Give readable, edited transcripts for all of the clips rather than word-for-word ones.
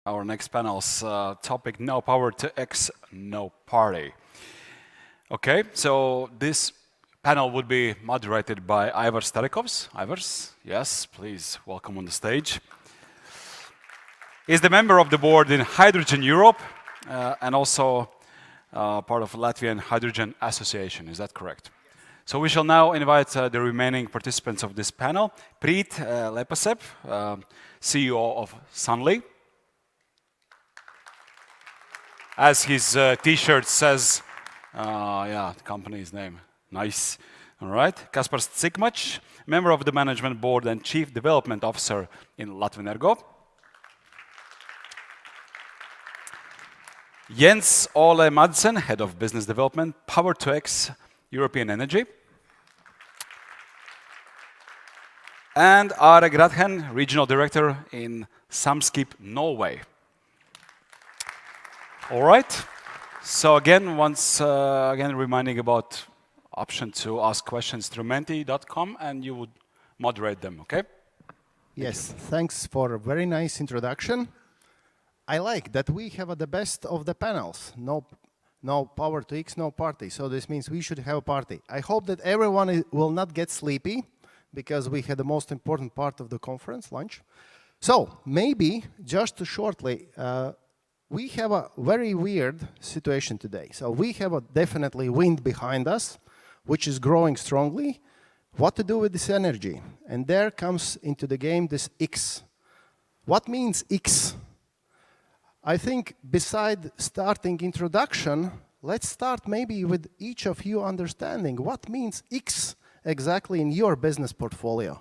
our next panel's topic, No Power to X, No Party. Okay, so this panel would be moderated by Ivars Starikovs. Ivars, yes, please welcome on the stage. He's the member of the board in Hydrogen Europe and also part of Latvian Hydrogen Association. Is that correct? So we shall now invite the remaining participants of this panel. Preet Lepasep, CEO of Sunly. As his T-shirt says, the company's name. Nice. All right. Kaspars Tsikmach, member of the management board and chief development officer in Latvenergo. Jens Ole Madsen, head of business development, Power to X, European Energy. And Are Gradhen, regional director in Samskip, Norway. All right. So again, reminding about option to ask questions through menti.com, and you would moderate them, okay? Yes, thanks for a very nice introduction. I like that we have the best of the panels. No power to X, no party. So this means we should have a party. I hope that everyone will not get sleepy because we had the most important part of the conference, lunch. So maybe just shortly, we have a very weird situation today. So we have definitely wind behind us, which is growing strongly. What to do with this energy? And there comes into the game this X. What means X? I think beside starting introduction, let's start maybe with each of you understanding what means X exactly in your business portfolio.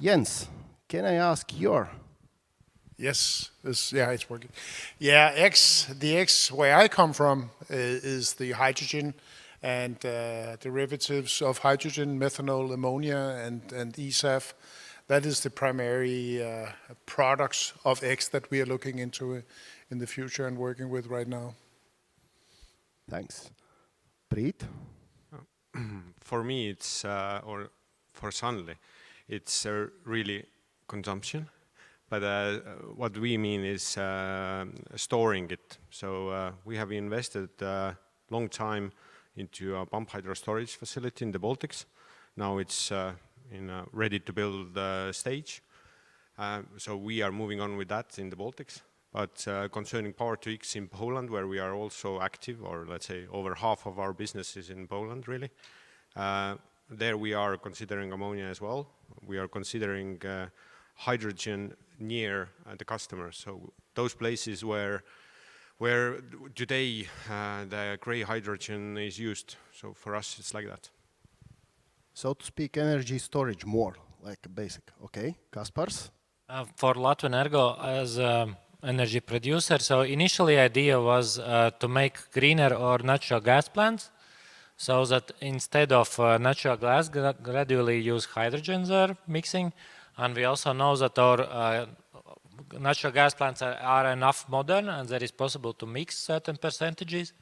Jens, can I ask your? Yes, it's working. Yeah, the X where I come from is the hydrogen and derivatives of hydrogen, methanol, ammonia, and eSAF. That is the primary products of X that we are looking into in the future and working with right now. Thanks. Preet? For me, it's, or for Sunly, it's really consumption. But what we mean is storing it. So we have invested a long time into a pump hydro storage facility in the Baltics. Now it's in a ready-to-build stage. So we are moving on with that in the Baltics. But concerning Power to X in Poland, where we are also active, or let's say over half of our business is in Poland, really. There we are considering ammonia as well. We are considering hydrogen near the customer. So those places where today the gray hydrogen is used. So for us, it's like that. So to speak, energy storage more, like basic. Okay, Kaspars? For Latvenergo as energy producer, so initially idea was to make greener or natural gas plants, so that instead of natural gas, gradually use hydrogen there mixing. And we also know that our natural gas plants are enough modern and that is possible to mix certain percentages.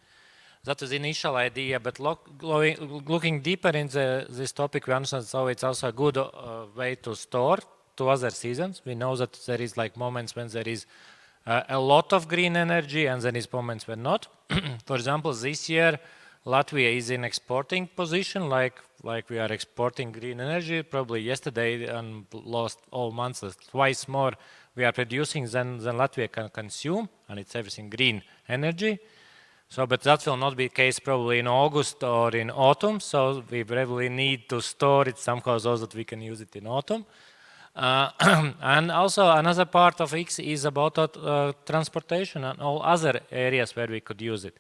That is the initial idea, but looking deeper in this topic, we understand so it's also a good way to store to other seasons. We know that there is like moments when there is a lot of green energy and there is moments when not. For example, this year, Latvia is in exporting position, like we are exporting green energy. Probably yesterday and last all months, twice more we are producing than Latvia can consume, and it's everything green energy. So, but that will not be the case probably in August or in autumn. So we really need to store it somehow so that we can use it in autumn. And also another part of X is about transportation and all other areas where we could use it.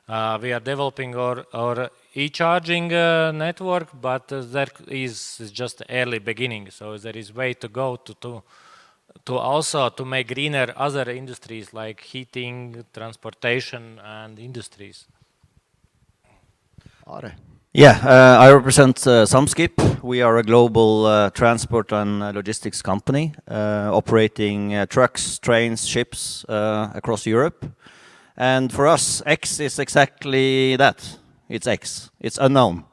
We are developing our e-charging network, but that is just early beginning. So there is way to go to also to make greener other industries like heating, transportation, and industries. Are? Yeah, I represent Samskip. We are a global transport and logistics company operating trucks, trains, ships across Europe. And for us, X is exactly that. It's X. It's unknown.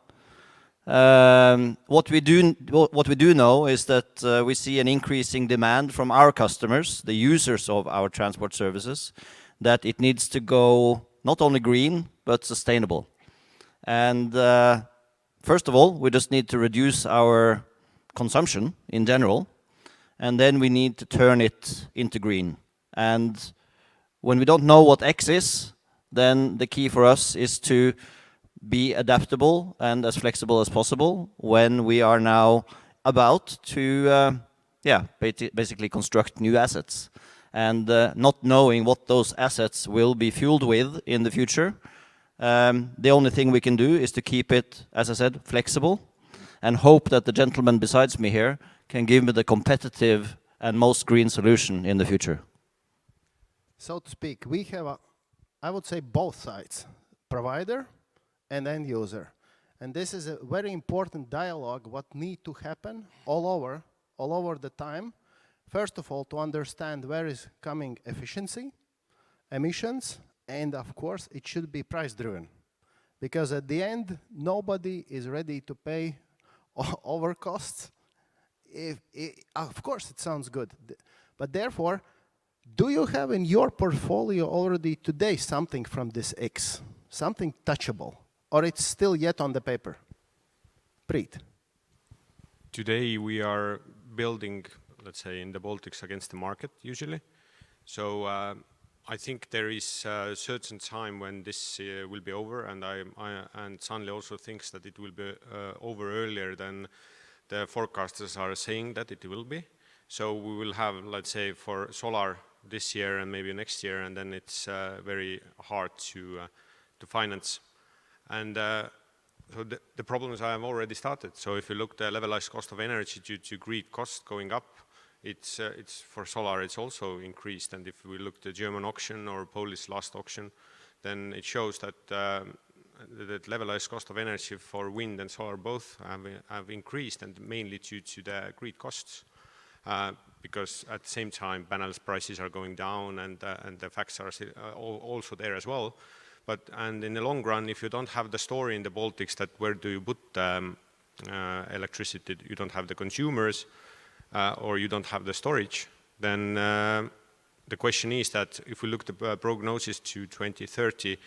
What we do know is that we see an increasing demand from our customers, the users of our transport services, that it needs to go not only green but sustainable. And first of all, we just need to reduce our consumption in general, and then we need to turn it into green. And when we don't know what X is, then the key for us is to be adaptable and as flexible as possible when we are now about to basically construct new assets. And not knowing what those assets will be fueled with in the future, the only thing we can do is to keep it, as I said, flexible, and hope that the gentleman besides me here can give me the competitive and most green solution in the future. So to speak, we have, I would say, both sides, provider and end user. And this is a very important dialogue what need to happen all over the time. First of all, to understand where is coming efficiency, emissions, and of course, it should be price driven. Because at the end, nobody is ready to pay over costs. Of course, it sounds good. But therefore, do you have in your portfolio already today something from this X, something touchable, or it's still yet on the paper? Preet. Today we are building, let's say, in the Baltics against the market usually. So I think there is a certain time when this will be over, and and Sanli also thinks that it will be over earlier than the forecasters are saying that it will be. So we will have, let's say, for solar this year and maybe next year, and then it's very hard to finance. And so the problems I have already started. So if you look at the levelized cost of energy due to grid cost going up, it's for solar it's also increased. And if we look at the German auction or Polish last auction, then it shows that that levelized cost of energy for wind and solar both have increased, and mainly due to the grid costs. Because at the same time panels prices are going down, and the facts are also there as well. And in the long run, if you don't have the story in the Baltics that where do you put electricity, you don't have the consumers, or you don't have the storage, then the question is that if we look at the prognosis to 2030,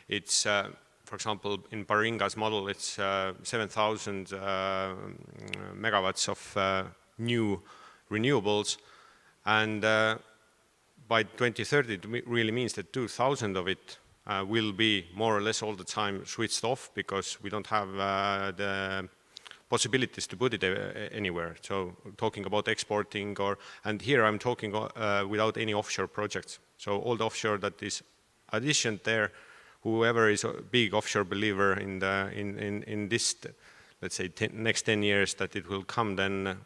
it's, for example, in Baringa's model, it's 7,000 megawatts of new renewables, and by 2030 it really means that 2,000 of it will be more or less all the time switched off, because we don't have the possibilities to put it anywhere. So talking about exporting, and here I'm talking without any offshore projects. So all the offshore that is addition there, whoever is a big offshore believer in this, let's say, next 10 years that it will come, then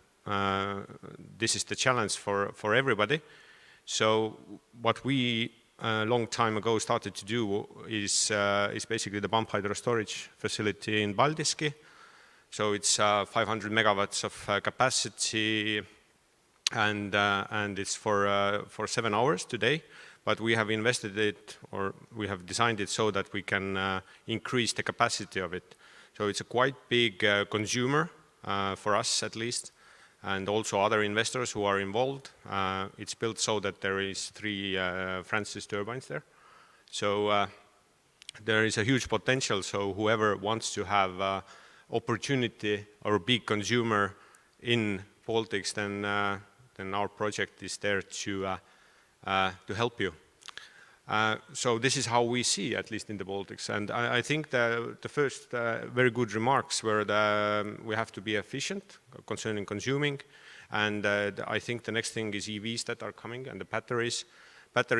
this is the challenge for everybody. So what we a long time ago started to do is basically the pump hydro storage facility in Baltics. So it's 500 megawatts of capacity, and it's for 7 hours today. But we have invested it, or we have designed it so that we can increase the capacity of it. So it's a quite big consumer for us at least, and also other investors who are involved. It's built so that there is 3 Francis turbines there. So there is a huge potential. So whoever wants to have opportunity or a big consumer in Baltics, then our project is there to help you. So this is how we see, at least in the Baltics. And I think the first very good remarks were that we have to be efficient concerning consuming. And I think the next thing is EVs that are coming, and the batteries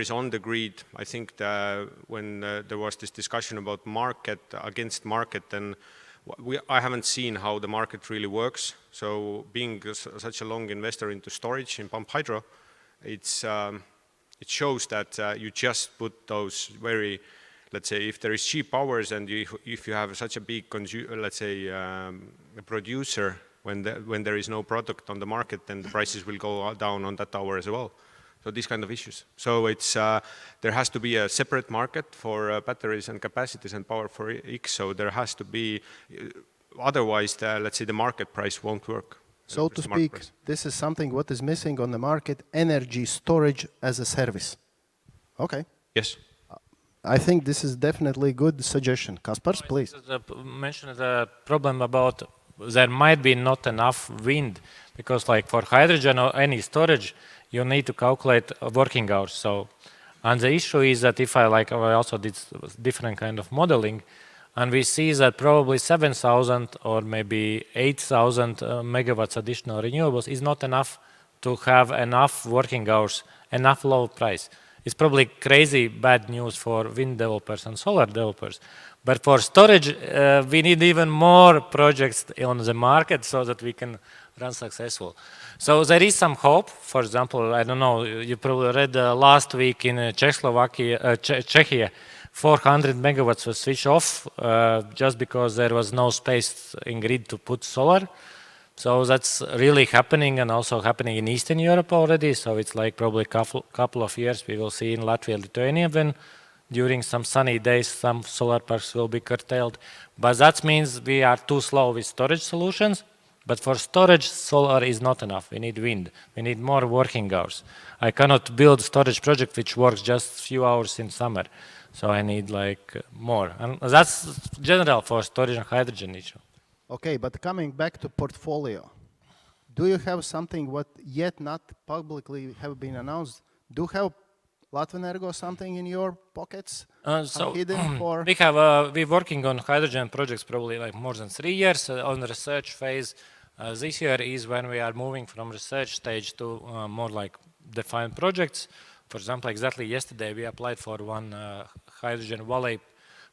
on the grid. I think when there was this discussion about market against market, then I haven't seen how the market really works. So being such a long investor into storage in pump hydro, it shows that you just put those very, let's say, if there is cheap hours, and if you have such a big, let's say, a producer, when there is no product on the market, then the prices will go down on that hour as well. So these kind of issues. So it's there has to be a separate market for batteries and capacities and power for X. So there has to be, otherwise, let's say the market price won't work. So The to smart speak, price. this is something what is missing on the market, energy storage as a service. Okay. Yes. I think this is definitely a good suggestion. Kaspars, please. Mentioned the problem about there might be not enough wind because like for hydrogen or any storage, you need to calculate working hours. So, and the issue is that if I also did different kind of modeling, and we see that probably 7,000 or maybe 8,000 megawatts additional renewables is not enough to have enough working hours, enough low price. It's probably crazy bad news for wind developers and solar developers. But for storage, we need even more projects on the market so that we can run successful. So there is some hope. For example, I don't know, you probably read last week in Czechia, 400 megawatts was switched off just because there was no space in grid to put solar. So that's really happening and also happening in Eastern Europe already. So it's like probably couple of years we will see in Latvia and Lithuania when during some sunny days some solar parks will be curtailed. But that means we are too slow with storage solutions. But for storage, solar is not enough. We need wind. We need more working hours. I cannot build storage project which works just few hours in summer. So I need like more. And that's general for storage and hydrogen issue. Okay, but coming back to portfolio, do you have something what yet not publicly have been announced? Do you have Latvenergo something in your pockets? Hidden for? We're working on hydrogen projects probably like more than 3 years on the research phase. This year is when we are moving from research stage to more like defined projects. For example, exactly yesterday we applied for one hydrogen valley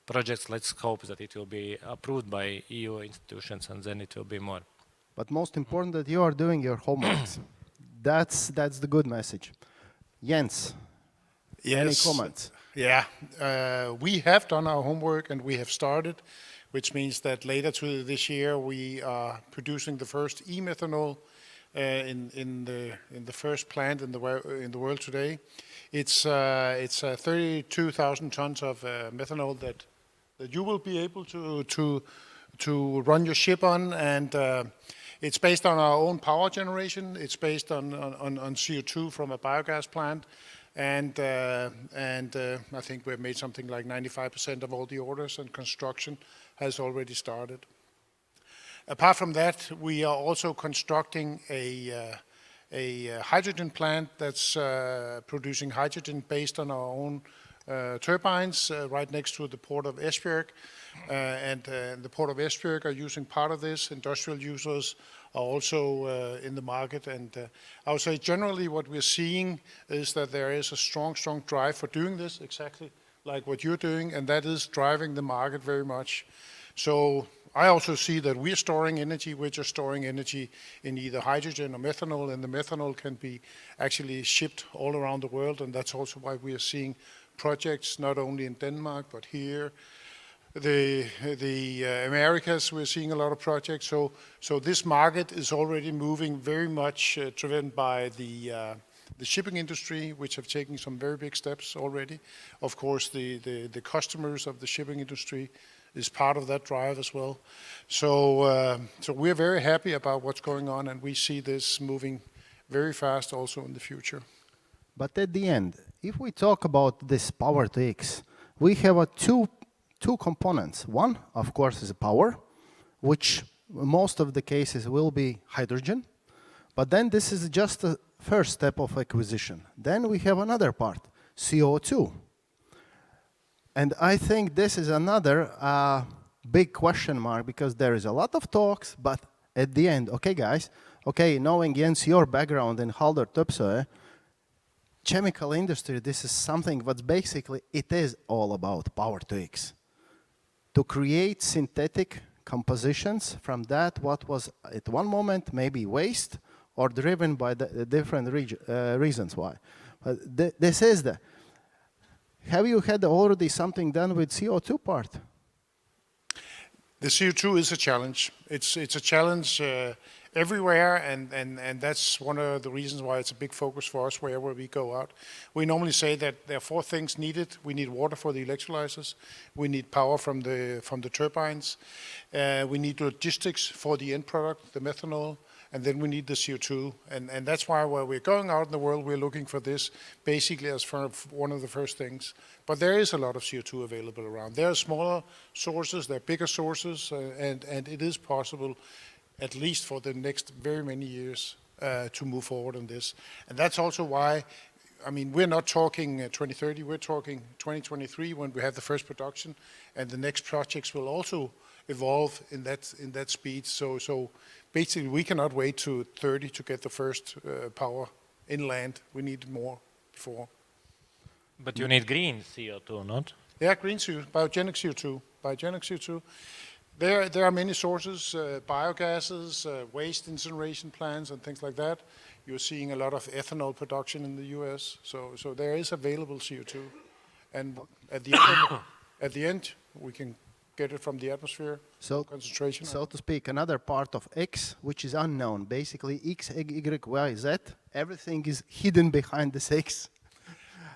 project. Let's hope that it will be approved by EU institutions and then it will be more. But most important that you are doing your homeworks. That's the good message. Jens, any comments? Yeah, we have done our homework and we have started, which means that later this year we are producing the first e-methanol in the first plant in the world today. It's 32,000 tons of methanol that you will be able to run your ship on, and it's based on our own power generation. It's based on CO2 from a biogas plant, and I think we've made something like 95% of all the orders, and construction has already started. Apart from that, we are also constructing a hydrogen plant that's producing hydrogen based on our own turbines right next to the port of Esbjerg. The port of Esbjerg are using part of this. Industrial users are also in the market. And I would say generally what we're seeing is that there is a strong drive for doing this, exactly like what you're doing, and that is driving the market very much. So I also see that we're storing energy. We're just storing energy in either hydrogen or methanol, and the methanol can be actually shipped all around the world, and that's also why we are seeing projects not only in Denmark but here. The Americas, we're seeing a lot of projects. So this market is already moving very much driven by the shipping industry, which have taken some very big steps already. Of course, the customers of the shipping industry is part of that drive as well. So we're very happy about what's going on, and we see this moving very fast also in the future. But at the end, if we talk about this power to X, we have two components. One, of course, is power, which most of the cases will be hydrogen. But then this is just the first step of acquisition. Then we have another part, CO2. And I think this is another big question mark, because there is a lot of talks, but at the end, okay, guys, okay, knowing Jens, your background in Haldor Topsoe, chemical industry, this is something what basically it is all about power to X. To create synthetic compositions from that what was at one moment maybe waste or driven by the different reasons why. But this is the... Have you had already something done with CO2 part? The CO2 is a challenge. It's a challenge everywhere, and that's one of the reasons why it's a big focus for us wherever we go out. We normally say that there are 4 things needed. We need water for the electrolyzers. We need power from the turbines. We need logistics for the end product, the methanol. And then we need the CO2. And that's why when we're going out in the world, we're looking for this basically as one of the first things. But there is a lot of CO2 available around. There are smaller sources, there are bigger sources, and it is possible, at least for the next very many years, to move forward on this. And that's also why, I mean, we're not talking 2030, we're talking 2023 when we have the first production, and the next projects will also evolve in that speed. So basically, we cannot wait to 30 to get the first power inland. We need more before. But you need green CO2, not? Yeah, green CO2, biogenic CO2. Biogenic CO2. There are many sources, biogases, waste incineration plants, and things like that. You're seeing a lot of ethanol production in the U.S. So there is available CO2, and at the end, we can get it from the atmosphere. So, concentration. so to speak, another part of X, which is unknown. Basically, X, Y, Y, Z. Everything is hidden behind this X.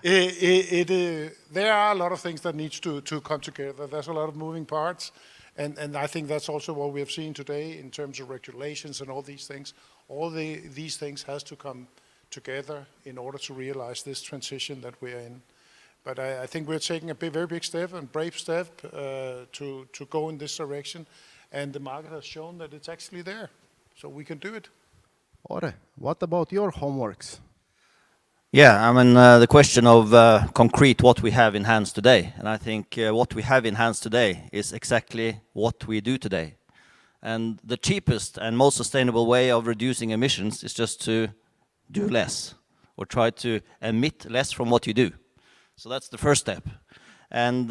There are a lot of things that needs to come together. There's a lot of moving parts, and I think that's also what we have seen today in terms of regulations and all these things. These things has to come together in order to realize this transition that we are in. But I think we're taking a very big step and brave step to go in this direction, and the market has shown that it's actually there, so we can do it. Ore, what about your homeworks? Yeah, I mean, the question of concrete what we have in hands today. And I think what we have in hands today is exactly what we do today. And the cheapest and most sustainable way of reducing emissions is just to do less or try to emit less from what you do. So that's the first step. And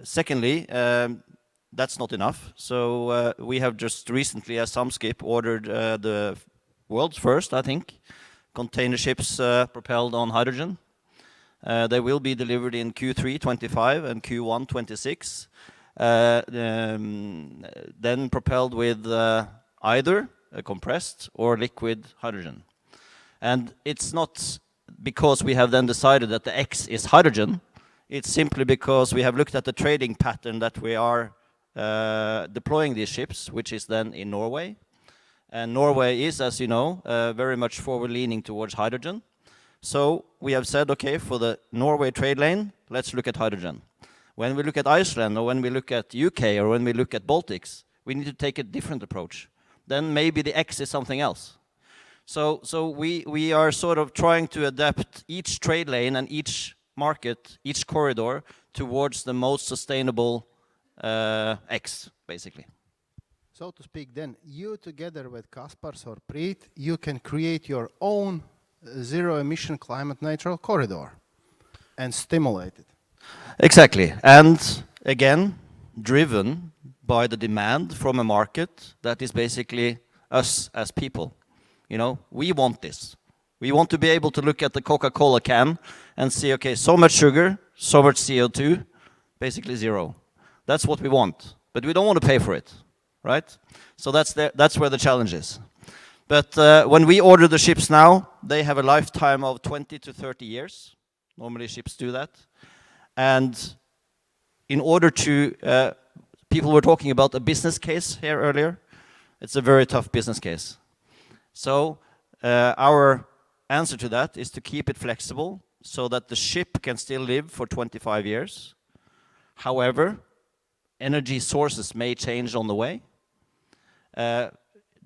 secondly, that's not enough. So we have just recently, as Samskip, ordered the world's first, I think, container ships propelled on hydrogen. They will be delivered in Q3 25 and Q1 26. Then propelled with either compressed or liquid hydrogen. And it's not because we have then decided that the X is hydrogen. It's simply because we have looked at the trading pattern that we are deploying these ships, which is then in Norway. And Norway is, as you know, very much forward-leaning towards hydrogen. So we have said, okay, for the Norway trade lane, let's look at hydrogen. When we look at Iceland, or when we look at UK, or when we look at Baltics, we need to take a different approach. Then maybe the X is something else. So we are sort of trying to adapt each trade lane and each market, each corridor, towards the most sustainable X, basically. So to speak, then, you together with Kaspars or Preet, you can create your own zero-emission climate-neutral corridor and stimulate it. Exactly. And again, driven by the demand from a market that is basically us as people. You know, we want this. We want to be able to look at the Coca-Cola can and see, okay, so much sugar, so much CO2, basically zero. That's what we want. But we don't want to pay for it, right? So that's where the challenge is. But when we order the ships now, they have a lifetime of 20 to 30 years. Normally ships do that. And in order to, people were talking about a business case here earlier. It's a very tough business case. So our answer to that is to keep it flexible so that the ship can still live for 25 years. However, energy sources may change on the way,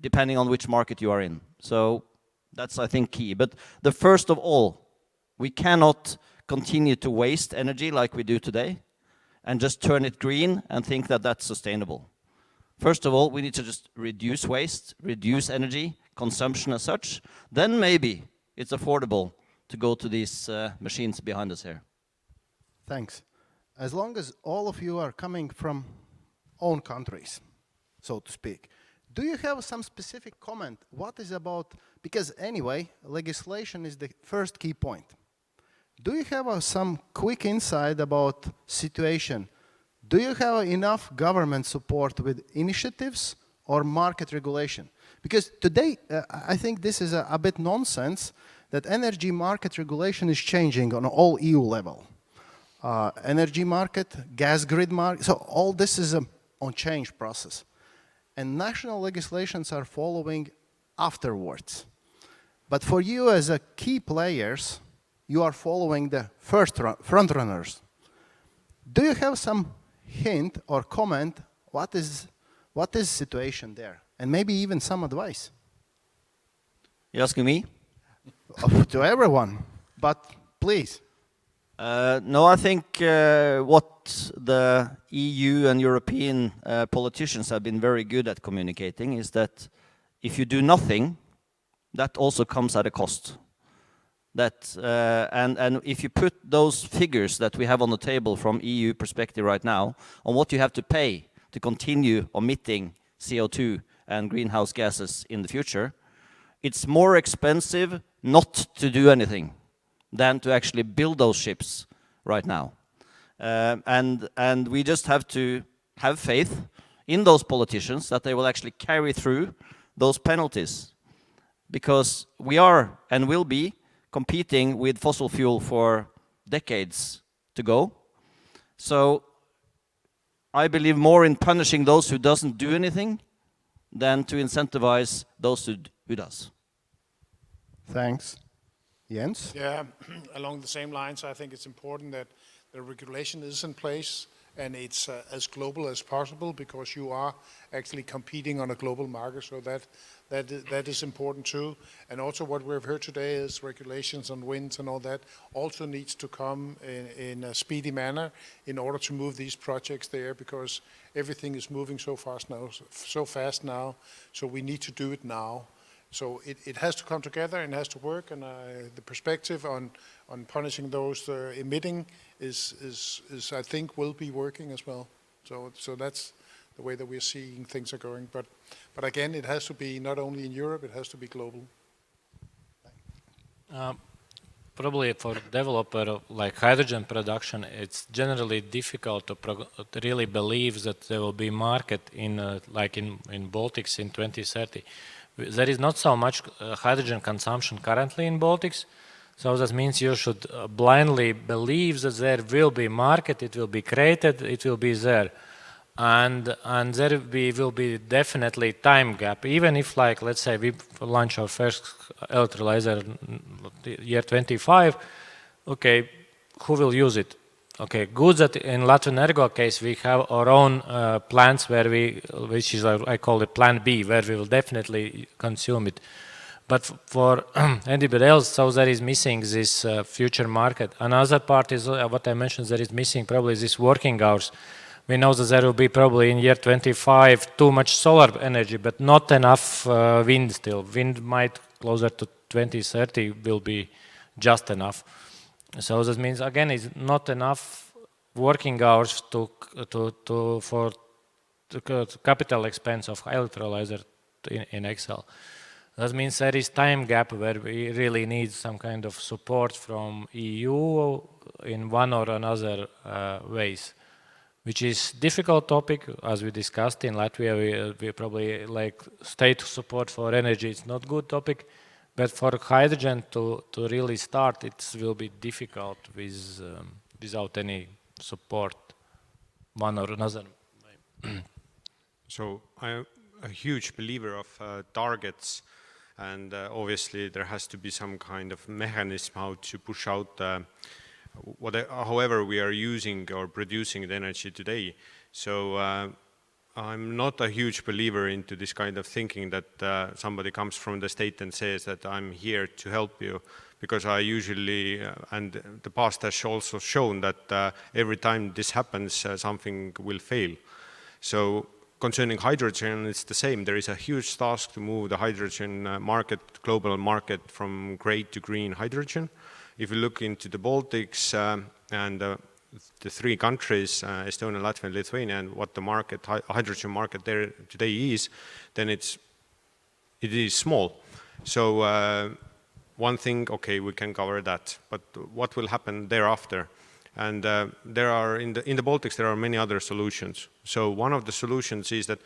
depending on which market you are in. So that's, I think, key. But the first of all, we cannot continue to waste energy like we do today and just turn it green and think that that's sustainable. First of all, we need to just reduce waste, reduce energy consumption as such. Then maybe it's affordable to go to these machines behind us here. Thanks. As long as all of you are coming from own countries, so to speak, do you have some specific comment? What is about, because anyway, legislation is the first key point. Do you have some quick insight about situation? Do you have enough government support with initiatives or market regulation? Because today, I think this is a bit nonsense that energy market regulation is changing on all EU level. Energy market, gas grid market, so all this is on change process. And national legislations are following afterwards. But for you as a key players, you are following the front runners. Do you have some hint or comment what is situation there? And maybe even some advice? You asking me? To everyone, but please. No, I think what the EU and European politicians have been very good at communicating is that if you do nothing, that also comes at a cost. That and if you put those figures that we have on the table from EU perspective right now on what you have to pay to continue emitting CO2 and greenhouse gases in the future, it's more expensive not to do anything than to actually build those ships right now. And we just have to have faith in those politicians that they will actually carry through those penalties. Because we are and will be competing with fossil fuel for decades to go. So I believe more in punishing those who doesn't do anything than to incentivize those who does. Thanks. Jens? Yeah, along the same lines, I think it's important that the regulation is in place and it's as global as possible, because you are actually competing on a global market, so that is important too. And also what we've heard today is regulations on wind and all that also needs to come in a speedy manner in order to move these projects there, because everything is moving so fast now, so we need to do it now. So it has to come together and has to work, and the perspective on punishing those emitting is I think will be working as well. So that's the way that we're seeing things are going. But again, it has to be not only in Europe, it has to be global. Probably for developer like hydrogen production, it's generally difficult to really believe that there will be market in like in Baltics in 2030. There is not so much hydrogen consumption currently in Baltics, so that means you should blindly believe that there will be market, it will be created, it will be there. And there will be definitely time gap, even if, like, let's say we launch our first electrolyzer year 25, okay, who will use it? Okay, good that in Latvian Ergo case we have our own plants where which is I call it Plan B, where we will definitely consume it. But for anybody else, so there is missing this future market. Another part is what I mentioned, there is missing probably this working hours. We know that there will be probably in year 25 too much solar energy, but not enough wind still. Wind might closer to 2030 will be just enough. So that means again it's not enough working hours for the capital expense of electrolyzer in Excel. That means there is time gap where we really need some kind of support from EU in one or another ways, which is difficult topic. As we discussed in Latvia, we probably like state support for energy. It's not good topic. But for hydrogen to really start, it will be difficult without any support, one or another. So I'm a huge believer of targets, and obviously there has to be some kind of mechanism how to push out however we are using or producing the energy today. So I'm not a huge believer into this kind of thinking that somebody comes from the state and says that I'm here to help you, because I usually, and the past has also shown that every time this happens, something will fail. So concerning hydrogen, it's the same. There is a huge task to move the hydrogen market, global market, from gray to green hydrogen. If you look into the Baltics and the three countries, Estonia, Latvia, and Lithuania, and what the market, hydrogen market there today is, then it is small. So one thing, okay, we can cover that, but what will happen thereafter? And there are in the Baltics there are many other solutions. So one of the solutions is that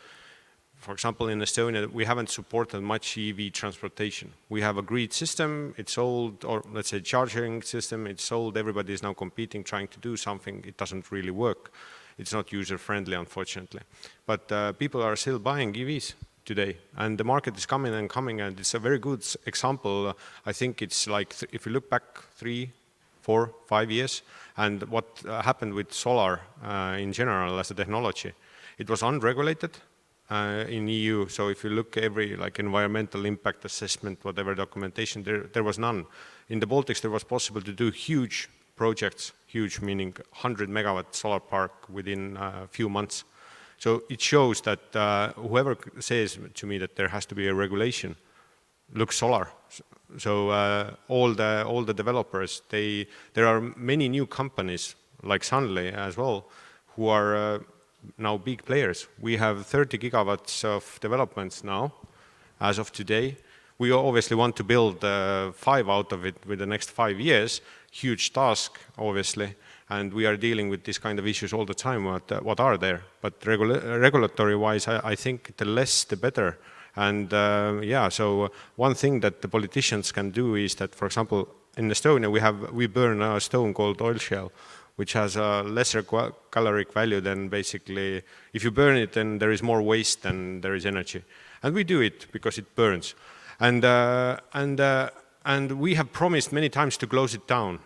for example, in Estonia, we haven't supported much EV transportation. We have a grid system, it's old, or let's say charging system, it's old, everybody is now competing, trying to do something, it doesn't really work. It's not user-friendly, unfortunately. But people are still buying EVs today, and the market is coming, and it's a very good example. I think it's like, if you look back 3, 4, 5 years, and what happened with solar in general as a technology, it was unregulated. In EU, so if you look every like environmental impact assessment, whatever documentation, there was none. In the Baltics, there was possible to do huge projects, huge meaning 100 megawatt solar park within a few months. So it shows that whoever says to me that there has to be a regulation, look solar. So all the developers, there are many new companies like Sunly as well, who are now big players. We have 30 gigawatts of developments now, as of today. We obviously want to build 5 out of it with the next 5 years. Huge task, obviously, and we are dealing with this kind of issues all the time, what are there. But regulatory-wise, I think the less, the better. And yeah, so one thing that the politicians can do is that, for example, in Estonia, we burn a stone called oil shell, which has a lesser caloric value than basically, if you burn it, then there is more waste than there is energy. And we do it because it burns. And we have promised many times to close it down.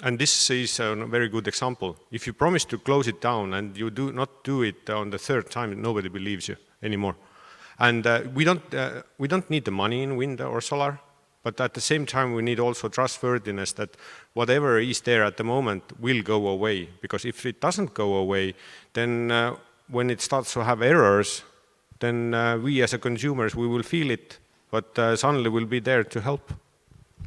And this is a very good example. If you promise to close it down and you do not do it on the 3rd time, nobody believes you anymore. And we don't need the money in wind or solar. But at the same time, we need also trustworthiness that whatever is there at the moment will go away. Because if it doesn't go away, then when it starts to have errors, then we as a consumers, we will feel it. But Sunly will be there to help.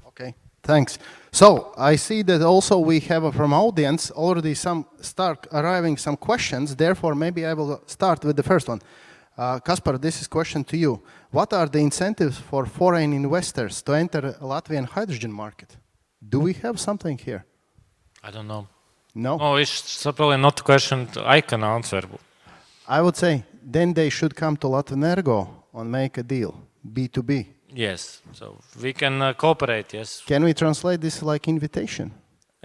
Okay, thanks. So I see that also we have from audience already start arriving some questions. Therefore, maybe I will start with the first one. Kaspar, this is a question to you. What are the incentives for foreign investors to enter Latvian hydrogen market? Do we have something here? I don't know. No? No, it's probably not a question I can answer. I would say then they should come to Latvenergo and make a deal, B2B. Yes, so we can cooperate, yes. Can we translate this like invitation?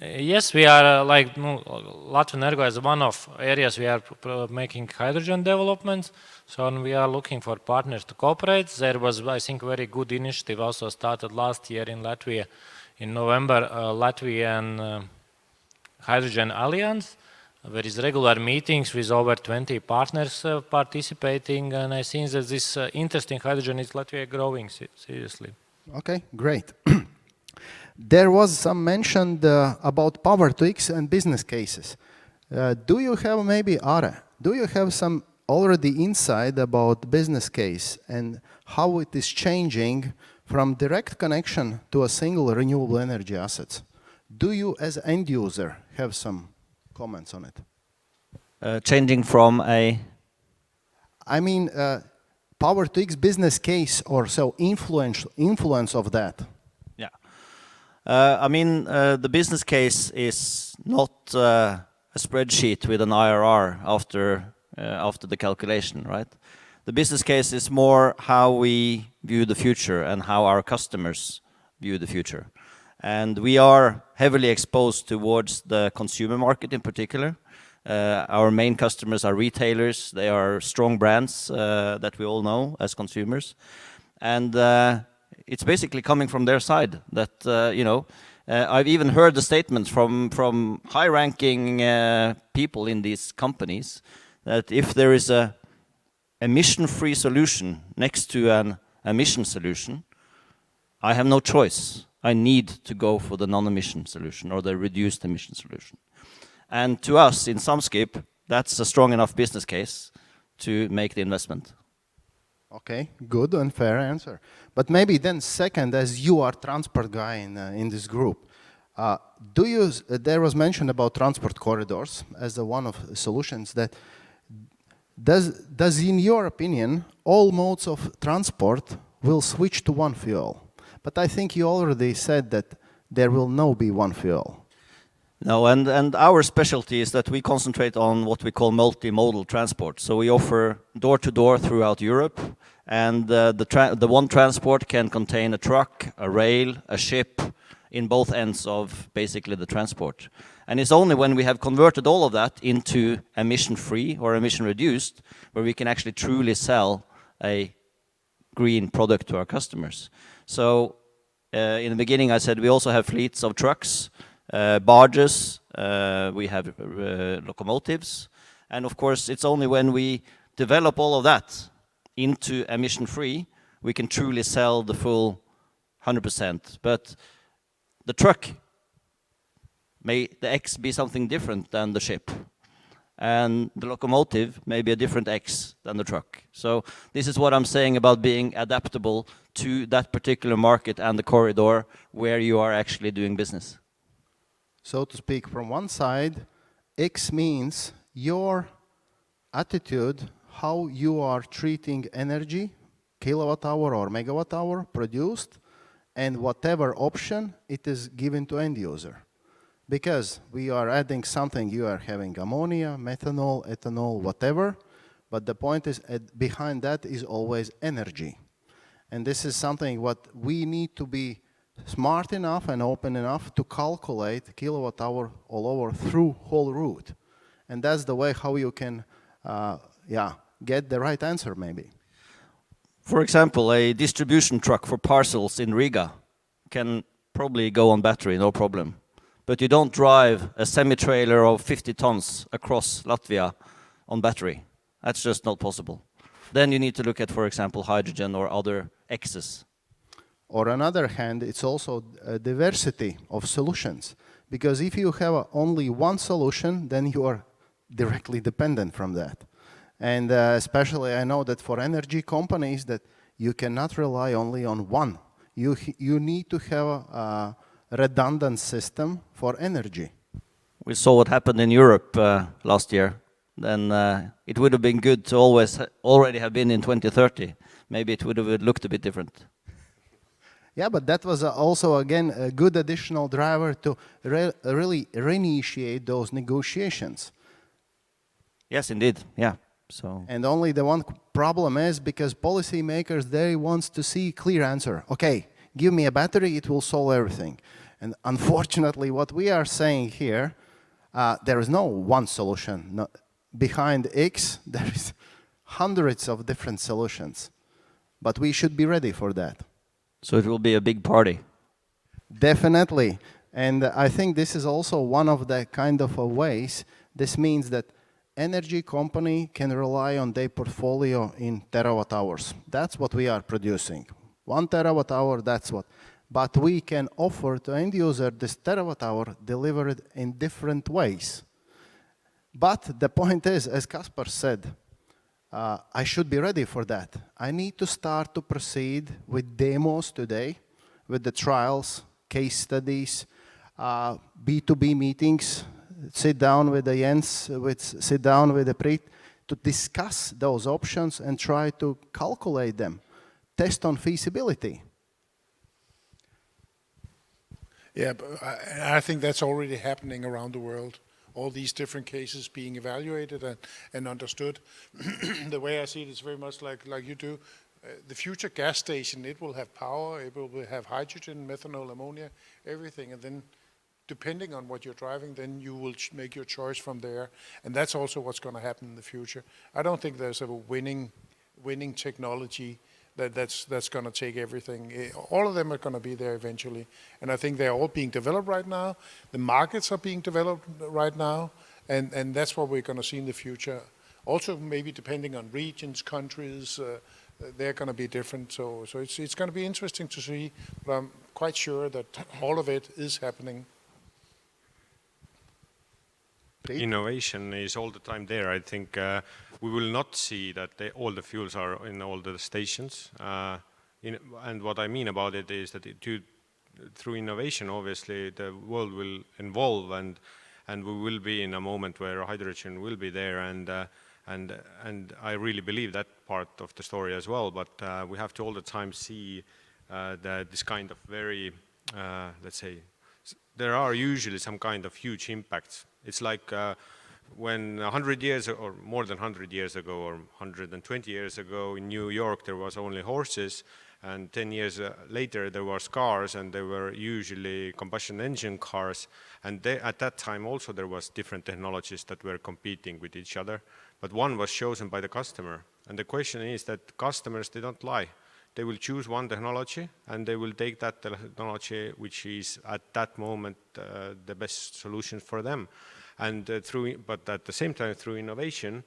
Yes, we are Latvenergo is one of areas we are making hydrogen developments. So we are looking for partners to cooperate. There was, I think, a very good initiative also started last year in Latvia. In November, Latvian Hydrogen Alliance. There is regular meetings with over 20 partners participating. And I think that this interest in hydrogen is Latvia growing seriously. Okay, great. There was some mentioned about power to X and business cases. Do you have maybe, Are, do you have some already insight about business case and how it is changing from direct connection to a single renewable energy assets? Do you as end user have some comments on it? Changing from a? I mean, power to X business case or so influence of that. Yeah. I mean, the business case is not a spreadsheet with an IRR after the calculation, right? The business case is more how we view the future and how our customers view the future. And we are heavily exposed towards the consumer market in particular. Our main customers are retailers. They are strong brands that we all know as consumers. And it's basically coming from their side that, I've even heard the statements from high-ranking people in these companies that if there is a emission-free solution next to an emission solution, I have no choice. I need to go for the non-emission solution or the reduced emission solution. And to us in Samskip, that's a strong enough business case to make the investment. Okay, good and fair answer. But maybe then second, as you are transport guy in this group, there was mention about transport corridors as one of the solutions that does in your opinion all modes of transport will switch to one fuel? But I think you already said that there will not be one fuel. No, and our specialty is that we concentrate on what we call multimodal transport. So we offer door-to-door throughout Europe, and the one transport can contain a truck, a rail, a ship, in both ends of basically the transport. And it's only when we have converted all of that into emission-free or emission-reduced where we can actually truly sell a green product to our customers. So in the beginning I said we also have fleets of trucks, barges, we have locomotives, and of course it's only when we develop all of that into emission-free we can truly sell the full 100%. But the truck, may the X be something different than the ship, and the locomotive may be a different X than the truck. So this is what I'm saying about being adaptable to that particular market and the corridor where you are actually doing business. So to speak, from one side, X means your attitude, how you are treating energy, kilowatt hour or megawatt hour produced, and whatever option it is given to end user. Because we are adding something, you are having ammonia, methanol, ethanol, whatever, but the point is behind that is always energy. And this is something what we need to be smart enough and open enough to calculate kilowatt hour all over through whole route. And that's the way how you can get the right answer maybe. For example, a distribution truck for parcels in Riga can probably go on battery, no problem. But you don't drive a semi-trailer of 50 tons across Latvia on battery. That's just not possible. Then you need to look at, for example, hydrogen or other X's. Or on the other hand, it's also a diversity of solutions. Because if you have only one solution, then you are directly dependent from that. And especially I know that for energy companies that you cannot rely only on one. You need to have a redundant system for energy. We saw what happened in Europe last year. Then it would have been good to already have been in 2030. Maybe it would have looked a bit different. Yeah, but that was also, again, a good additional driver to really reinitiate those negotiations. Yes, indeed. Yeah. So. And only the one problem is because policymakers, they want to see clear answer. Okay, give me a battery, it will solve everything. And unfortunately, what we are saying here, there is no one solution. No, behind X, there is hundreds of different solutions. But we should be ready for that. So it will be a big party. Definitely. And I think this is also one of the kind of ways. This means that energy company can rely on their portfolio in terawatt hours. That's what we are producing. 1 terawatt hour, that's what. But we can offer to end user this terawatt hour delivered in different ways. But the point is, as Kaspar said, I should be ready for that. I need to start to proceed with demos today, with the trials, case studies, B2B meetings, sit down with the Jens, sit down with the Preet, to discuss those options and try to calculate them, test on feasibility. Yeah, but I think that's already happening around the world. All these different cases being evaluated and understood. The way I see it is very much like you do. The future gas station, it will have power, it will have hydrogen, methanol, ammonia, everything. And then depending on what you're driving, then you will make your choice from there. And that's also what's going to happen in the future. I don't think there's a winning technology that's going to take everything. All of them are going to be there eventually. And I think they're all being developed right now. The markets are being developed right now. And that's what we're going to see in the future. Also, maybe depending on regions, countries, they're going to be different. So it's going to be interesting to see. But I'm quite sure that all of it is happening. Innovation is all the time there. I think we will not see that all the fuels are in all the stations. And what I mean about it is that through innovation, obviously, the world will evolve, and we will be in a moment where hydrogen will be there. And I really believe that part of the story as well. But we have to all the time see this kind of very, let's say, there are usually some kind of huge impacts. It's like when 100 years or more than 100 years ago or 120 years ago in New York there was only horses, and 10 years later there was cars, and they were usually combustion engine cars, and at that time also there was different technologies that were competing with each other, but one was chosen by the customer. And the question is that customers, they don't lie. They will choose one technology and they will take that technology which is at that moment the best solution for them. And but at the same time, through innovation,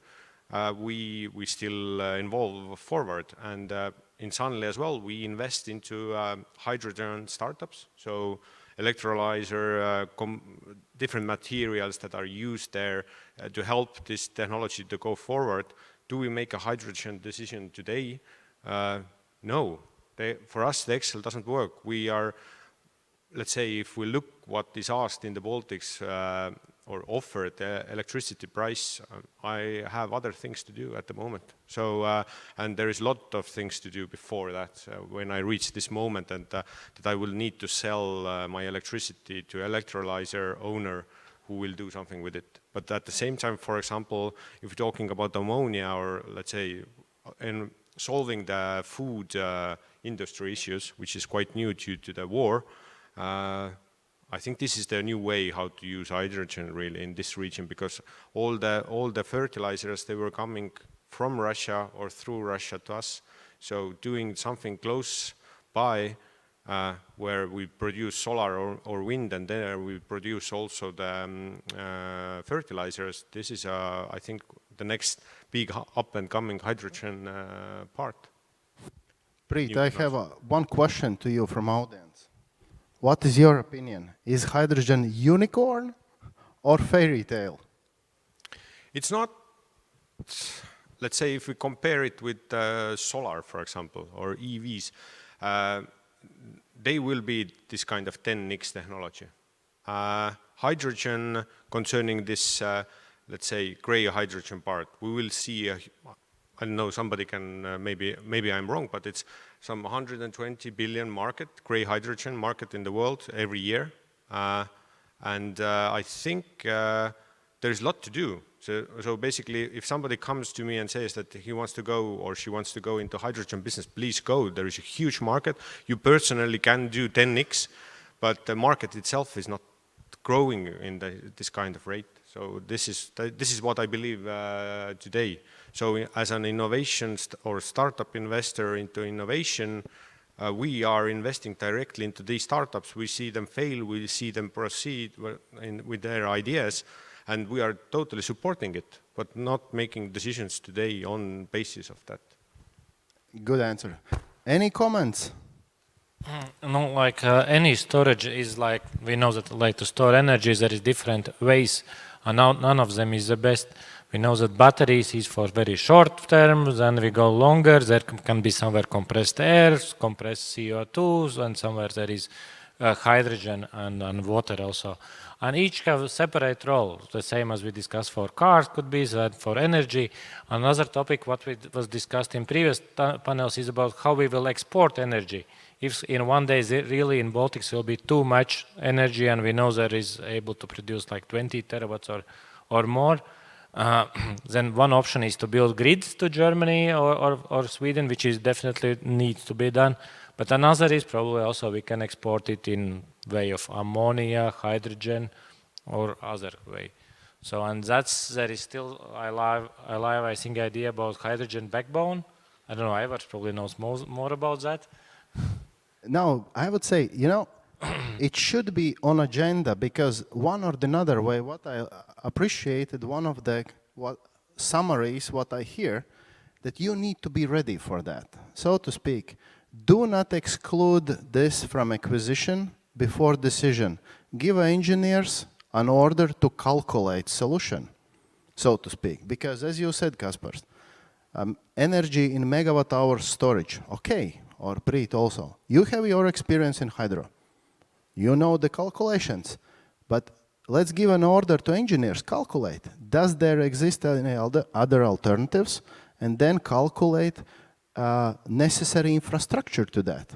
we still involve forward. And in Sunly as well, we invest into hydrogen startups. So electrolyzer, different materials that are used there to help this technology to go forward. Do we make a hydrogen decision today? No. For us, the Excel doesn't work. We are, let's say, if we look what is asked in the Baltics or offered electricity price, I have other things to do at the moment. So, and there is a lot of things to do before that when I reach this moment, and that I will need to sell my electricity to electrolyzer owner who will do something with it. But at the same time, for example, if we're talking about ammonia or let's say in solving the food industry issues, which is quite new due to the war, I think this is the new way how to use hydrogen really in this region, because all the fertilizers, they were coming from Russia or through Russia to us. So doing something close by where we produce solar or wind, and there we produce also the fertilizers. This is, I think, the next big up-and-coming hydrogen part. Preet, I have one question to you from audience. What is your opinion? Is hydrogen unicorn or fairy tale? It's not, let's say, if we compare it with solar, for example, or EVs, they will be this kind of 10x technology. Hydrogen, concerning this, let's say, gray hydrogen part, we will see, I don't know, somebody can, maybe I'm wrong, but it's some 120 billion market, gray hydrogen market in the world every year. And I think there's a lot to do. So basically, if somebody comes to me and says that he wants to go or she wants to go into hydrogen business, please go. There is a huge market. You personally can do 10x, but the market itself is not growing in this kind of rate. So this is what I believe today. So as an innovation or startup investor into innovation, we are investing directly into these startups. We see them fail, we see them proceed with their ideas, and we are totally supporting it, but not making decisions today on basis of that. Good answer. Any comments? No, like any storage is like, we know that like to store energy, there is different ways, and none of them is the best. We know that batteries is for very short term, then we go longer, there can be somewhere compressed air, compressed CO2, and somewhere there is hydrogen and water also. And each have a separate role, the same as we discussed for cars, could be that for energy. Another topic what was discussed in previous panels is about how we will export energy. If in one day really in Baltics will be too much energy, and we know there is able to produce like 20 terawatts or more, then one option is to build grids to Germany or Sweden, which is definitely needs to be done. But another is probably also we can export it in way of ammonia, hydrogen, or other way. So, and there is still alive, I think, idea about hydrogen backbone. I don't know, Ivars probably knows more about that. No, I would say, it should be on agenda, because one or the other way, what I appreciated, one of the summaries, what I hear, that you need to be ready for that, so to speak. Do not exclude this from acquisition before decision. Give engineers an order to calculate solution, so to speak. Because as you said, Kaspars, energy in megawatt hour storage, okay, or Preet also. You have your experience in hydro. You know the calculations, but let's give an order to engineers, calculate. Does there exist any other alternatives? And then calculate necessary infrastructure to that.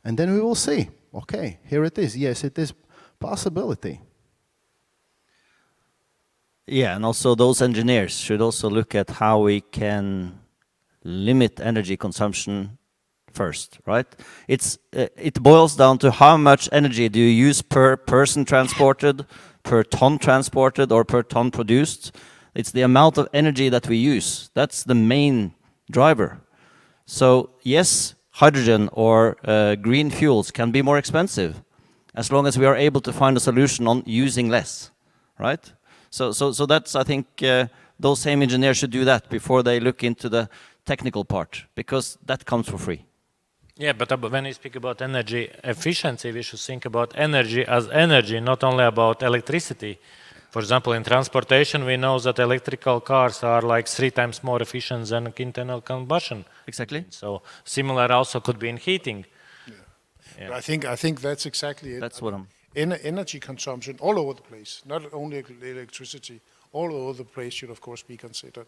And then we will see, okay, here it is. Yes, it is possibility. Yeah, and also those engineers should also look at how we can limit energy consumption first, right? It boils down to how much energy do you use per person transported, per ton transported, or per ton produced. It's the amount of energy that we use. That's the main driver. So yes, hydrogen or green fuels can be more expensive as long as we are able to find a solution on using less, right? So that's, I think, those same engineers should do that before they look into the technical part, because that comes for free. Yeah, but when we speak about energy efficiency, we should think about energy as energy, not only about electricity. For example, in transportation, we know that electrical cars are like 3 times more efficient than internal combustion. Exactly. So similar also could be in heating. But I think that's exactly it. That's what I'm... Energy consumption all over the place, not only electricity, all over the place should of course be considered.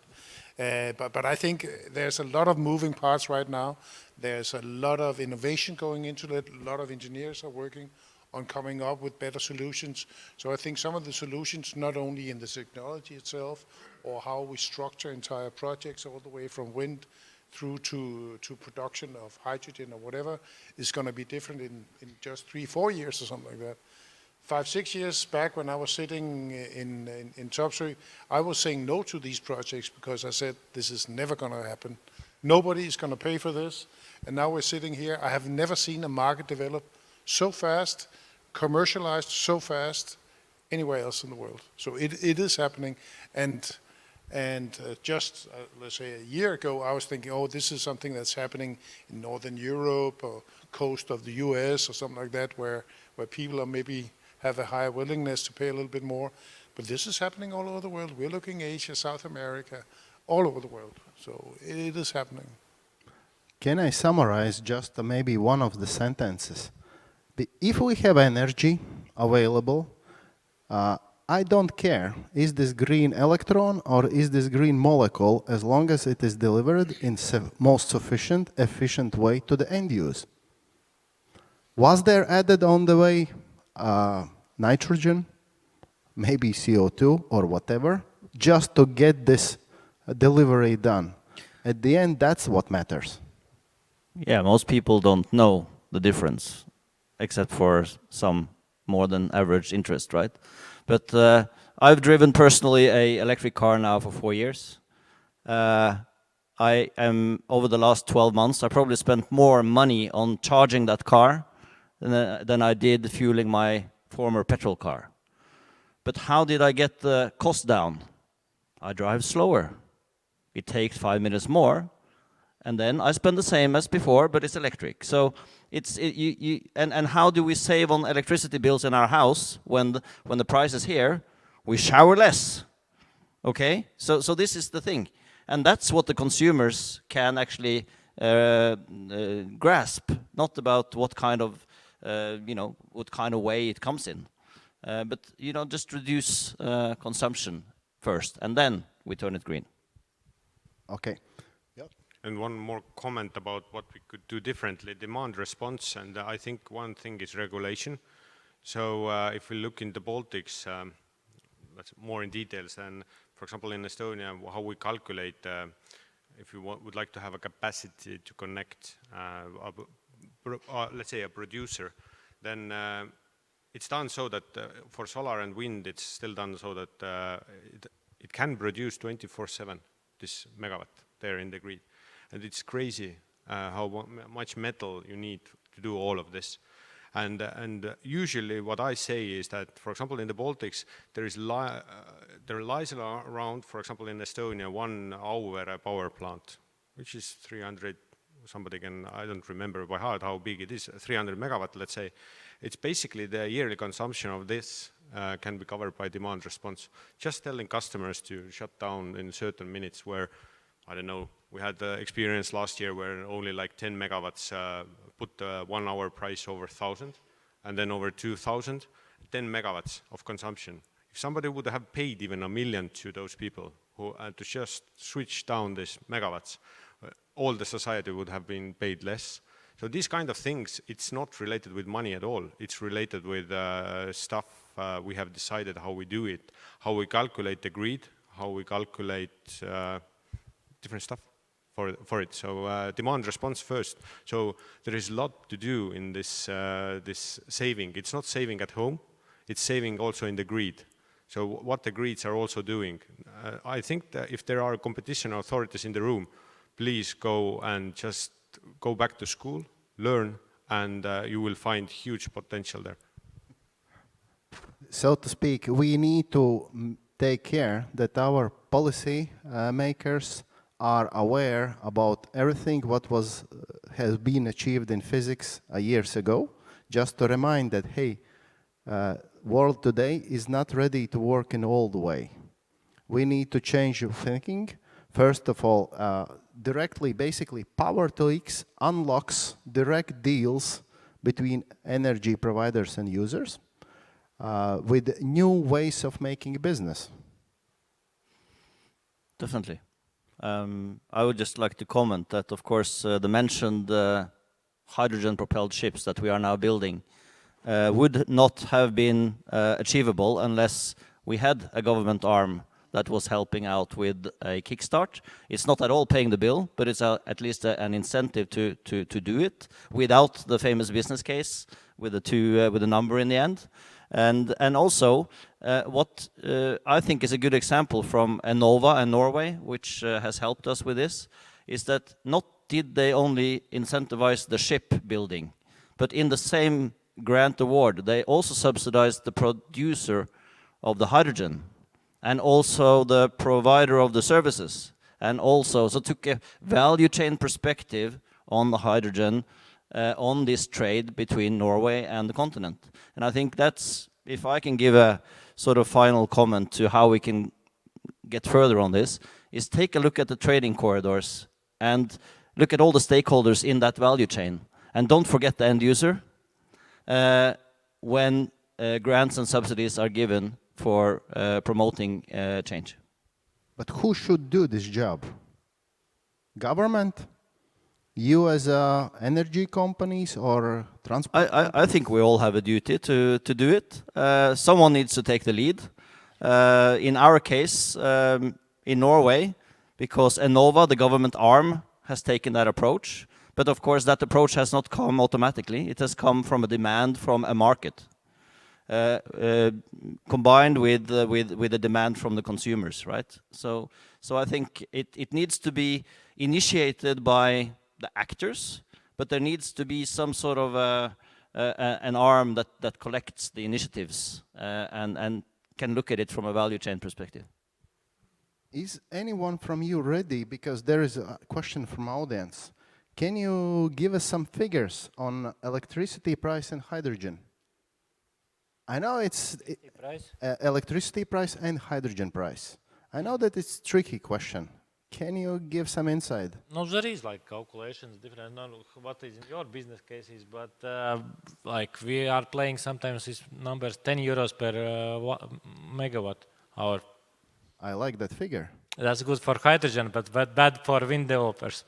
But I think there's a lot of moving parts right now. There's a lot of innovation going into it. A lot of engineers are working on coming up with better solutions. So I think some of the solutions, not only in the technology itself or how we structure entire projects all the way from wind through to production of hydrogen or whatever, is going to be different in just 3-4 years or something like that. 5-6 years back when I was sitting in Topsø, I was saying no to these projects because I said, this is never going to happen. Nobody is going to pay for this. And now we're sitting here. I have never seen a market develop so fast, commercialized so fast, anywhere else in the world. So it is happening. And just, let's say a year ago, I was thinking, oh, this is something that's happening in Northern Europe or coast of the US or something like that, where people are maybe have a higher willingness to pay a little bit more. But this is happening all over the world. We're looking Asia, South America, all over the world. So it is happening. Can I summarize just maybe one of the sentences? If we have energy available, I don't care, is this green electron or is this green molecule, as long as it is delivered in most sufficient, efficient way to the end use. Was there added on the way nitrogen, maybe CO2 or whatever, just to get this delivery done? At the end, that's what matters. Yeah, most people don't know the difference, except for some more than average interest, right? But I've driven personally a electric car now for 4 years. I am, over the last 12 months, I probably spent more money on charging that car than I did fueling my former petrol car. But how did I get the cost down? I drive slower. It takes 5 minutes more, and then I spend the same as before, but it's electric. So and how do we save on electricity bills in our house when the price is here? We shower less. Okay, so this is the thing, and that's what the consumers can actually grasp. Not about what kind of what kind of way it comes in, but just reduce consumption first, and then we turn it green. Okay. And one more comment about what we could do differently, demand response, and I think one thing is regulation. So if we look in the Baltics, that's more in details than, for example, in Estonia, how we calculate if you would like to have a capacity to connect, let's say a producer, then it's done so that for solar and wind, it's still done so that it can produce 24/7 this megawatt there in the grid. And it's crazy how much metal you need to do all of this. And usually what I say is that, for example, in the Baltics, there lies around, for example, in Estonia, one Auvere power plant, which is 300, somebody can, I don't remember by heart how big it is, 300 megawatt, let's say. It's basically the yearly consumption of this can be covered by demand response. Just telling customers to shut down in certain minutes where, I don't know, we had the experience last year where only like 10 megawatts put the 1 hour price over 1,000, and then over 2,000, 10 megawatts of consumption. If somebody would have paid even 1 million to those people who to just switch down these megawatts, all the society would have been paid less. So these kind of things, it's not related with money at all. It's related with stuff we have decided how we do it, how we calculate the grid, how we calculate different stuff for it. So demand response first. So there is a lot to do in this this saving. It's not saving at home. It's saving also in the grid. So what the grids are also doing. I think that if there are competition authorities in the room, please go and just go back to school, learn, and you will find huge potential there. So to speak, we need to take care that our policy makers are aware about everything what has been achieved in physics years ago, just to remind that, hey, world today is not ready to work in old way. We need to change your thinking. First of all, directly, basically, Power to X unlocks direct deals between energy providers and users with new ways of making business. Definitely. I would just like to comment that, of course, the mentioned hydrogen-propelled ships that we are now building would not have been achievable unless we had a government arm that was helping out with a kickstart. It's not at all paying the bill, but it's at least an incentive to do it without the famous business case with the number in the end. And also, what I think is a good example from Enova and Norway, which has helped us with this, is that not did they only incentivize the ship building, but in the same grant award, they also subsidized the producer of the hydrogen and also the provider of the services, and also so took a value chain perspective on the hydrogen on this trade between Norway and the continent. And I think that's, if I can give a sort of final comment to how we can get further on this, is take a look at the trading corridors and look at all the stakeholders in that value chain. And don't forget the end user when grants and subsidies are given for promoting change. But who should do this job? Government? You as energy companies or transport? I think we all have a duty to do it. Someone needs to take the lead. In our case, in Norway, because Enova, the government arm, has taken that approach. But of course, that approach has not come automatically. It has come from a demand from a market, combined with the demand from the consumers, right? So I think it needs to be initiated by the actors, but there needs to be some sort of an arm that collects the initiatives and can look at it from a value chain perspective. Is anyone from you ready? Because there is a question from audience. Can you give us some figures on electricity price and hydrogen? I know it's electricity price and hydrogen price. I know that it's a tricky question. Can you give some insight? No, there is like calculations different. I don't know what is in your business cases, but like we are playing sometimes these numbers 10 euros per megawatt hour. I like that figure. That's good for hydrogen, but bad for wind developers.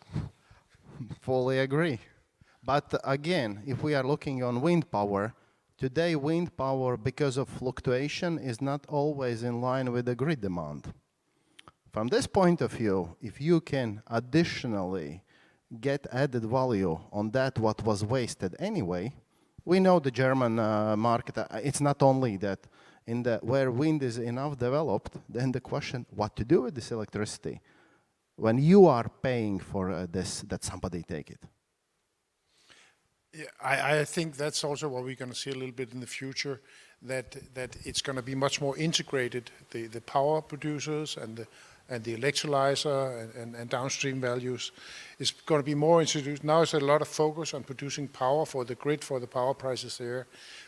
Fully agree. But again, if we are looking on wind power, today wind power, because of fluctuation, is not always in line with the grid demand. From this point of view, if you can additionally get added value on that what was wasted anyway, we know the German market, it's not only that in the where wind is enough developed, then the question what to do with this electricity when you are paying for this, that somebody take it. Yeah, I think that's also what we're going to see a little bit in the future, that it's going to be much more integrated, the power producers and the electrolyzer and downstream values is going to be more introduced. Now there's a lot of focus on producing power for the grid, for the power prices there.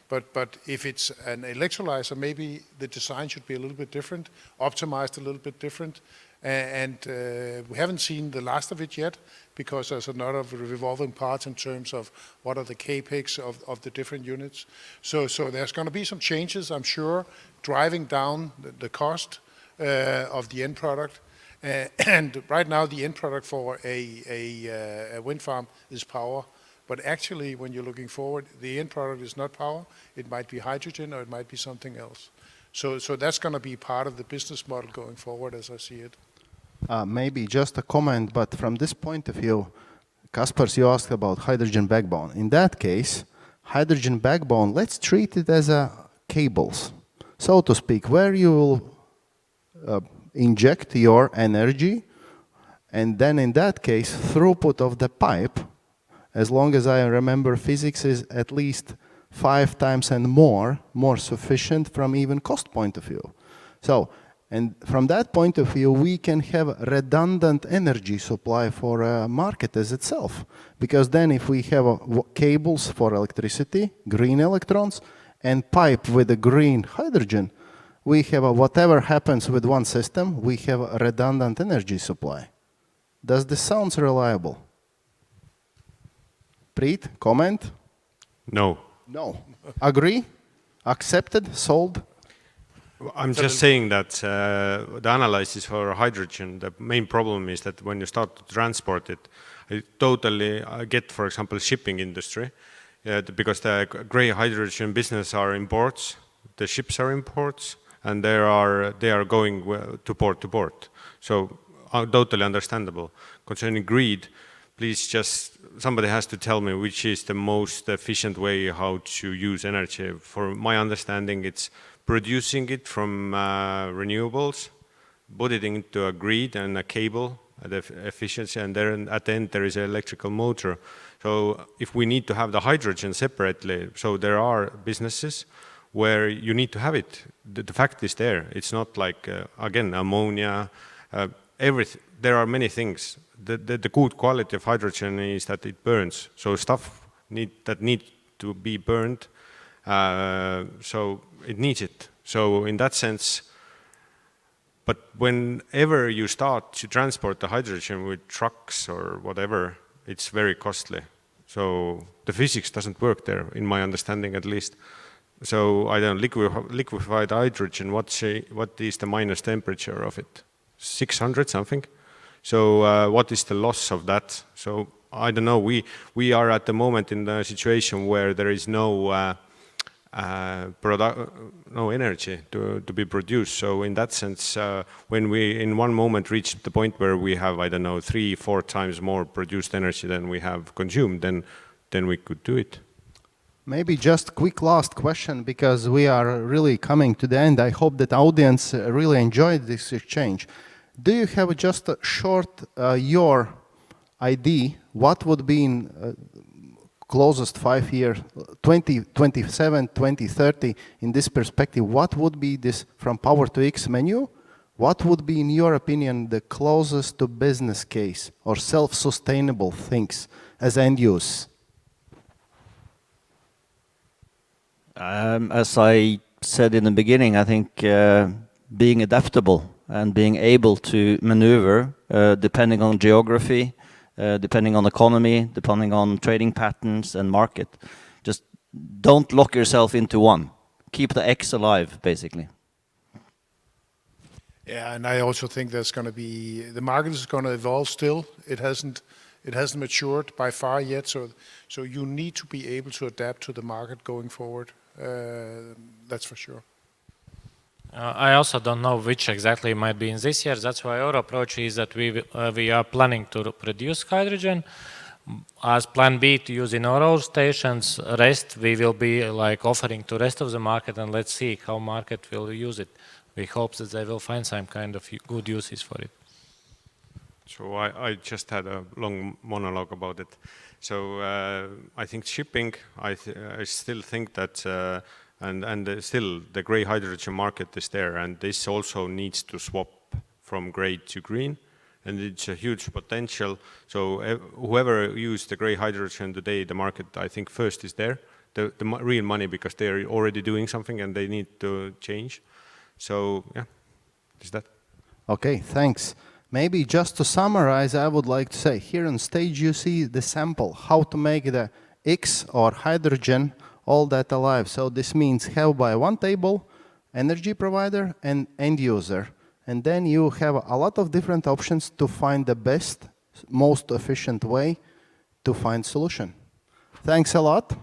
But if it's an electrolyzer, maybe the design should be a little bit different, optimized a little bit different. And we haven't seen the last of it yet, because there's a lot of revolving parts in terms of what are the capex of the different units. So there's going to be some changes, I'm sure, driving down the cost of the end product. And right now the end product for a wind farm is power. But actually, when you're looking forward, the end product is not power. It might be hydrogen or it might be something else. So that's going to be part of the business model going forward, as I see it. Maybe just a comment, but from this point of view, Kaspars, you asked about hydrogen backbone. In that case, hydrogen backbone, let's treat it as a cables, so to speak, where you will inject your energy, and then in that case, throughput of the pipe, as long as I remember, physics is at least 5 times and more sufficient from even cost point of view. So, and from that point of view, we can have redundant energy supply for a market as itself. Because then if we have cables for electricity, green electrons, and pipe with a green hydrogen, we have whatever happens with one system, we have a redundant energy supply. Does this sound reliable? Preet, comment? No. No. Agree? Accepted? Sold? I'm just saying that the analysis for hydrogen, the main problem is that when you start to transport it, I totally get, for example, shipping industry, because the gray hydrogen business are imports, the ships are imports, and they are going to port. So totally understandable. Concerning greed, please just, somebody has to tell me which is the most efficient way how to use energy. For my understanding, it's producing it from renewables, put it into a grid and a cable, the efficiency, and then at the end there is an electrical motor. So if we need to have the hydrogen separately, so there are businesses where you need to have it. The fact is there. It's not like, again, ammonia, everything. There are many things. The good quality of hydrogen is that it burns. So stuff that needs to be burned, so it needs it. So in that sense, but whenever you start to transport the hydrogen with trucks or whatever, it's very costly. So the physics doesn't work there, in my understanding at least. So I don't liquefied hydrogen, what is the minus temperature of it? 600 something. So what is the loss of that? So I don't know. We are at the moment in the situation where there is no no energy to be produced. So in that sense, when we in one moment reach the point where we have, I don't know, 3-4 times more produced energy than we have consumed, then we could do it. Maybe just quick last question, because we are really coming to the end. I hope that audience really enjoyed this exchange. Do you have just a short your idea what would be in closest 5 years, 2027, 2030, in this perspective, what would be this from Power to X menu? What would be, in your opinion, the closest to business case or self-sustainable things as end use? As I said in the beginning, I think being adaptable and being able to maneuver depending on geography, depending on economy, depending on trading patterns and market. Just don't lock yourself into one. Keep the X alive, basically. Yeah, and I also think there's going to be, the market is going to evolve still. It hasn't matured by far yet, so you need to be able to adapt to the market going forward. That's for sure. I also don't know which exactly might be in this year. That's why our approach is that we are planning to produce hydrogen as plan B to use in our own stations. Rest we will be like offering to rest of the market, and let's see how market will use it. We hope that they will find some kind of good uses for it. So I just had a long monologue about it. So I think shipping, I still think that and still the gray hydrogen market is there, and this also needs to swap from gray to green, and it's a huge potential. So whoever used the gray hydrogen today, the market I think first is there, the real money, because they're already doing something and they need to change. So yeah, is that. Okay, thanks. Maybe just to summarize, I would like to say here on stage you see the sample, how to make the X or hydrogen all that alive. So this means have by one table energy provider and end user. And then you have a lot of different options to find the best, most efficient way to find solution. Thanks a lot.